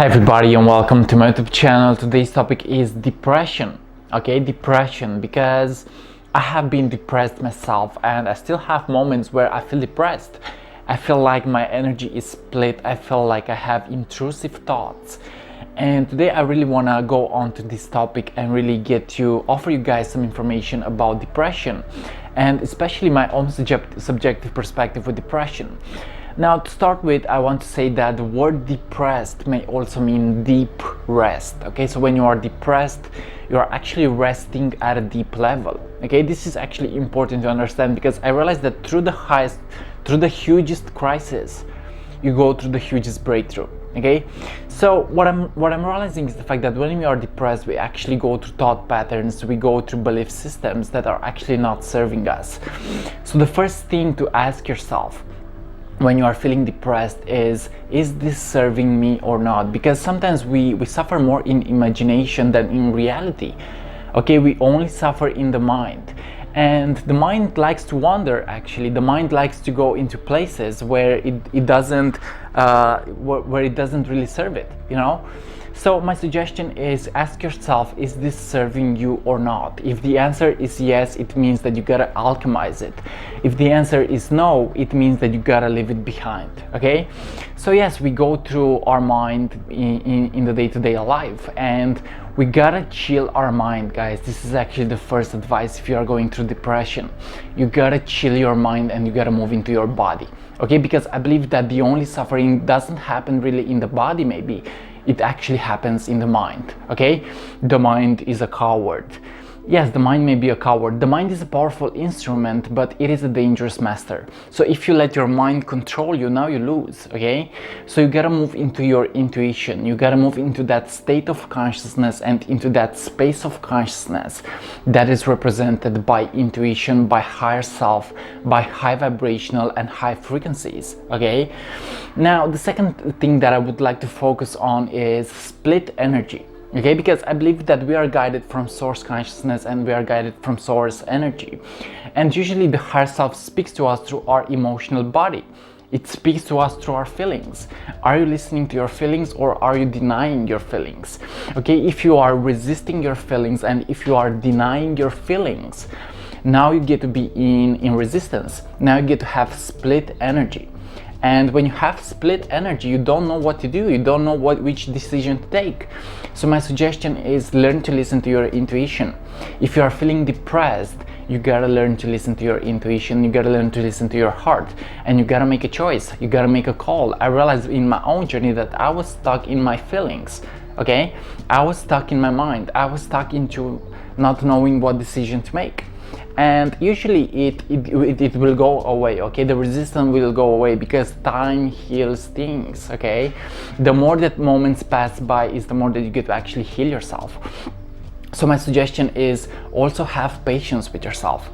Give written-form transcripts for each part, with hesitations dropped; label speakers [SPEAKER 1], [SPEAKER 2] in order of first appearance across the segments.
[SPEAKER 1] Hi everybody and welcome to my YouTube channel. Today's topic is depression. Okay, depression, because I have been depressed myself and I still have moments where I feel depressed. I feel like my energy is split. I feel like I have intrusive thoughts. And today I really want to go on to this topic and really offer you guys some information about depression, and especially my own subjective perspective with depression. Now, to start with, I want to say that the word depressed may also mean deep rest. Okay, so when you are depressed, you are actually resting at a deep level. Okay, this is actually important to understand, because I realized that through the hugest crisis, you go through the hugest breakthrough. Okay, so what I'm realizing is the fact that when we are depressed, we actually go through thought patterns, we go through belief systems that are actually not serving us. So the first thing to ask yourself when you are feeling depressed is this serving me or not? Because sometimes we suffer more in imagination than in reality. Okay, we only suffer in the mind, and the mind likes to wander. Actually, the mind likes to go into places where it doesn't really serve it, you know. So my suggestion is, ask yourself, is this serving you or not? If the answer is yes, it means that you gotta alchemize it. If the answer is no, it means that you gotta leave it behind. Okay, so yes, we go through our mind in the day-to-day life, and we gotta chill our mind, guys. This is actually the first advice. If you are going through depression, you gotta chill your mind and you gotta move into your body. Okay, because I believe that the only suffering doesn't happen really in the body. Maybe it actually happens in the mind. Okay, the mind is a coward. Yes, the mind may be a coward. The mind is a powerful instrument, but it is a dangerous master. So if you let your mind control you, now you lose. Okay, so you gotta move into your intuition. You gotta move into that state of consciousness and into that space of consciousness that is represented by intuition, by higher self, by high vibrational and high frequencies. Okay, now the second thing that I would like to focus on is split energy. Okay, because I believe that we are guided from source consciousness and we are guided from source energy, and usually the higher self speaks to us through our emotional body. It speaks to us through our feelings. Are you listening to your feelings, or are you denying your feelings? Okay, if you are resisting your feelings and if you are denying your feelings, now you get to be in resistance. Now you get to have split energy. And when you have split energy, you don't know what to do. You don't know which decision to take. So my suggestion is, learn to listen to your intuition. If you are feeling depressed, you gotta learn to listen to your intuition. You gotta learn to listen to your heart, and you gotta make a choice. You gotta make a call. I realized in my own journey that I was stuck in my feelings. Okay, I was stuck in my mind. I was stuck into not knowing what decision to make. And usually it will go away. Okay, the resistance will go away, because time heals things. Okay, the more that moments pass by is the more that you get to actually heal yourself. So my suggestion is also have patience with yourself.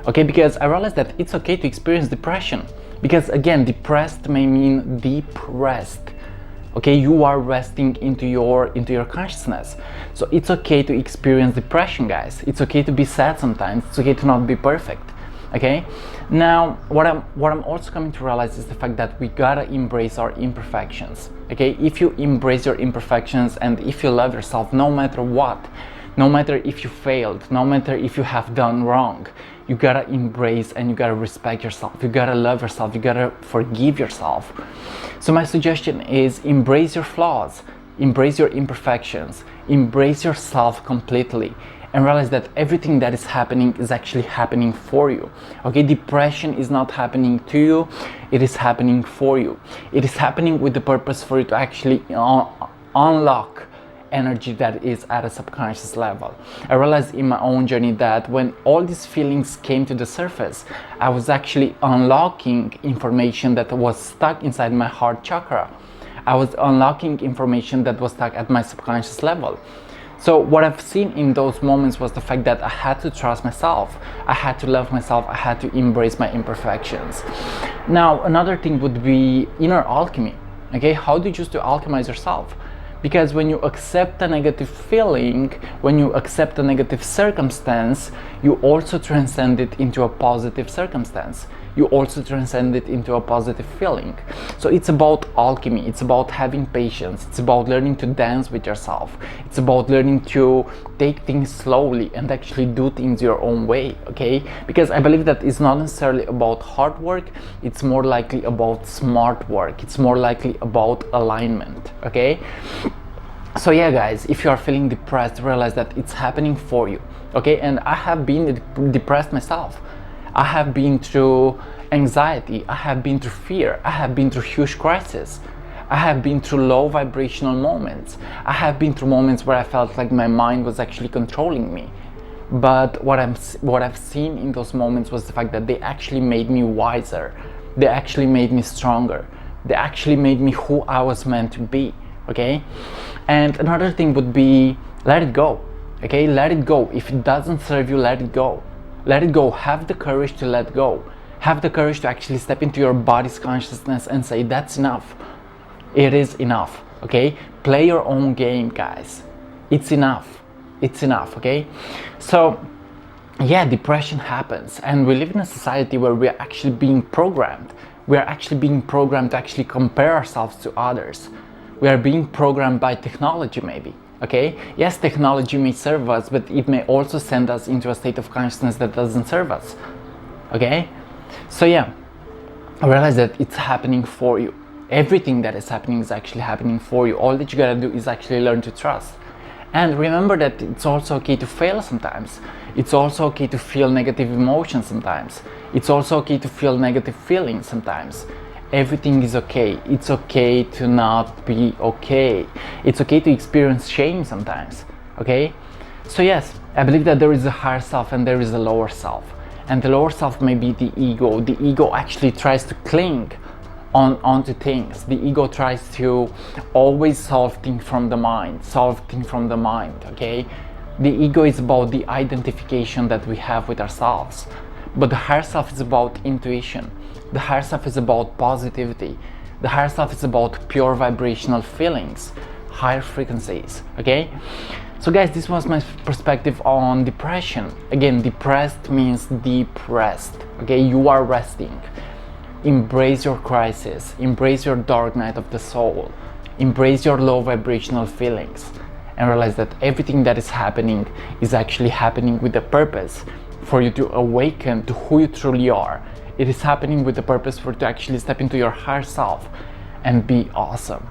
[SPEAKER 1] Okay, because I realized that it's okay to experience depression, because again, depressed may mean deep rest. Okay, you are resting into your consciousness. So it's okay to experience depression, guys. It's okay to be sad sometimes. It's okay to not be perfect. Okay, now what I'm also coming to realize is the fact that we gotta embrace our imperfections. Okay, if you embrace your imperfections and if you love yourself, no matter what, no matter if you failed, no matter if you have done wrong, you gotta embrace and you gotta respect yourself. You gotta love yourself. You gotta forgive yourself. So my suggestion is, embrace your flaws, embrace your imperfections, embrace yourself completely, and realize that everything that is happening is actually happening for you. Okay, depression is not happening to you, it is happening for you. It is happening with the purpose for you to actually unlock energy that is at a subconscious level. I realized in my own journey that when all these feelings came to the surface, I was actually unlocking information that was stuck inside my heart chakra. I was unlocking information that was stuck at my subconscious level. So what I've seen in those moments was the fact that I had to trust myself, I had to love myself, I had to embrace my imperfections. Now, another thing would be inner alchemy. Okay, how do you choose to alchemize yourself? Because when you accept a negative feeling, when you accept a negative circumstance, you also transcend it into a positive circumstance. You also transcend it into a positive feeling. So it's about alchemy, it's about having patience, it's about learning to dance with yourself, it's about learning to take things slowly and actually do things your own way, okay? Because I believe that it's not necessarily about hard work, it's more likely about smart work, it's more likely about alignment, okay? So yeah guys, if you are feeling depressed, realize that it's happening for you, okay? And I have been depressed myself. I have been through anxiety, I have been through fear, I have been through huge crisis, I have been through low vibrational moments, I have been through moments where I felt like my mind was actually controlling me. But what I've seen in those moments was the fact that they actually made me wiser, they actually made me stronger, they actually made me who I was meant to be, okay? And another thing would be, let it go, okay? Let it go. If it doesn't serve you, let it go. Let it go. Have the courage to let go. Have the courage to actually step into your body's consciousness and say, that's enough. It is enough, okay? Play your own game, guys. It's enough. It's enough, okay? So, yeah, depression happens. And we live in a society where we are actually being programmed. We are actually being programmed to actually compare ourselves to others. We are being programmed by technology, maybe. Okay, yes, technology may serve us, but it may also send us into a state of consciousness that doesn't serve us. Okay, so yeah, realize that it's happening for you. Everything that is happening is actually happening for you. All that you gotta do is actually learn to trust. And remember that it's also okay to fail sometimes. It's also okay to feel negative emotions sometimes. It's also okay to feel negative feelings sometimes. Everything is okay. It's okay to not be okay. It's okay to experience shame sometimes, okay? So yes, I believe that there is a higher self and there is a lower self. And the lower self may be the ego. The ego actually tries to cling onto things. The ego tries to always solve things from the mind, okay? The ego is about the identification that we have with ourselves. But the higher self is about intuition. The higher self is about positivity. The higher self is about pure vibrational feelings, higher frequencies, okay? So guys, this was my perspective on depression. Again, depressed means depressed, okay? You are resting. Embrace your crisis. Embrace your dark night of the soul. Embrace your low vibrational feelings. And realize that everything that is happening is actually happening with a purpose for you to awaken to who you truly are. It is happening with the purpose for you to actually step into your higher self and be awesome,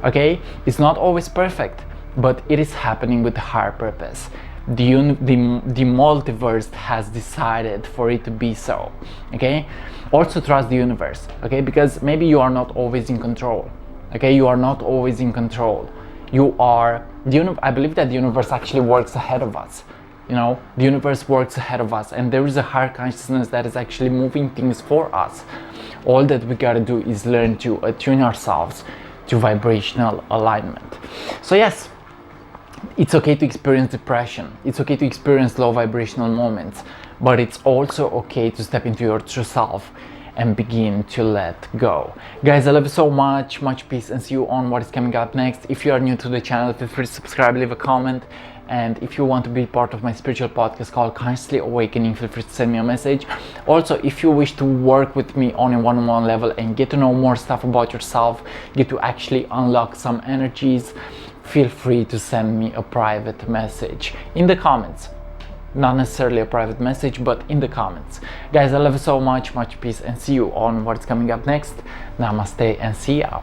[SPEAKER 1] okay? It's not always perfect, but it is happening with a higher purpose. The multiverse has decided for it to be so, okay? Also trust the universe, okay? Because maybe you are not always in control, okay? You are not always in control. You are, I believe that the universe actually works ahead of us. You know, the universe works ahead of us and there is a higher consciousness that is actually moving things for us. All that we gotta do is learn to attune ourselves to vibrational alignment. So yes, it's okay to experience depression. It's okay to experience low vibrational moments, but it's also okay to step into your true self and begin to let go. Guys, I love you so much. Much peace and see you on what is coming up next. If you are new to the channel, feel free to subscribe, leave a comment. And if you want to be part of my spiritual podcast called Consciously Awakening, feel free to send me a message. Also, if you wish to work with me on a one-on-one level and get to know more stuff about yourself, get to actually unlock some energies, feel free to send me a private message in the comments. Not necessarily a private message, but in the comments. Guys, I love you so much. Much peace and see you on what's coming up next. Namaste and see ya.